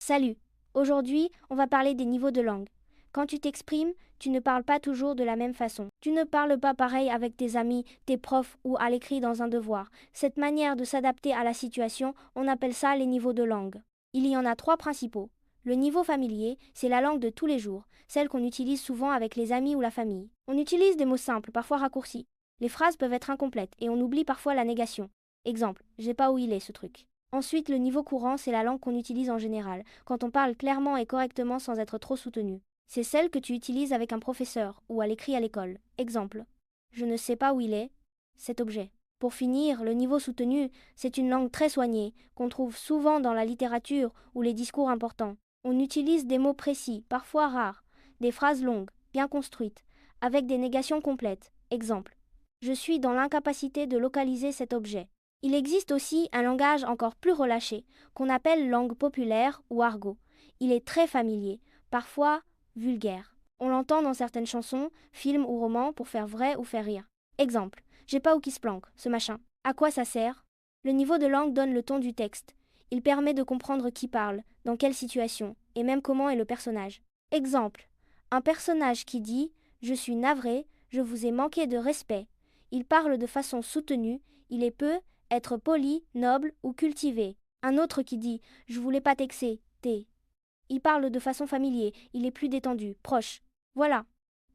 Salut! Aujourd'hui, on va parler des niveaux de langue. Quand tu t'exprimes, tu ne parles pas toujours de la même façon. Tu ne parles pas pareil avec tes amis, tes profs ou à l'écrit dans un devoir. Cette manière de s'adapter à la situation, on appelle ça les niveaux de langue. Il y en a trois principaux. Le niveau familier, c'est la langue de tous les jours, celle qu'on utilise souvent avec les amis ou la famille. On utilise des mots simples, parfois raccourcis. Les phrases peuvent être incomplètes et on oublie parfois la négation. Exemple, j'ai pas où il est ce truc. Ensuite, le niveau courant, c'est la langue qu'on utilise en général, quand on parle clairement et correctement sans être trop soutenu. C'est celle que tu utilises avec un professeur ou à l'écrit à l'école. Exemple, je ne sais pas où il est, cet objet. Pour finir, le niveau soutenu, c'est une langue très soignée, qu'on trouve souvent dans la littérature ou les discours importants. On utilise des mots précis, parfois rares, des phrases longues, bien construites, avec des négations complètes. Exemple, je suis dans l'incapacité de localiser cet objet. Il existe aussi un langage encore plus relâché, qu'on appelle langue populaire ou argot. Il est très familier, parfois vulgaire. On l'entend dans certaines chansons, films ou romans pour faire vrai ou faire rire. Exemple, j'ai pas où qui se planque, ce machin. À quoi ça sert? Le niveau de langue donne le ton du texte. Il permet de comprendre qui parle, dans quelle situation, et même comment est le personnage. Exemple, un personnage qui dit je suis navré, je vous ai manqué de respect. Il parle de façon soutenue, il est peu être poli, noble ou cultivé. Un autre qui dit je voulais pas t'exer, t'es. Il parle de façon familier, il est plus détendu, proche. Voilà.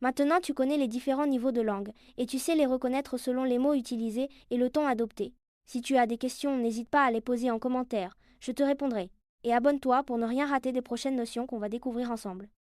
Maintenant tu connais les différents niveaux de langue, et tu sais les reconnaître selon les mots utilisés et le ton adopté. Si tu as des questions, n'hésite pas à les poser en commentaire, je te répondrai. Et abonne-toi pour ne rien rater des prochaines notions qu'on va découvrir ensemble.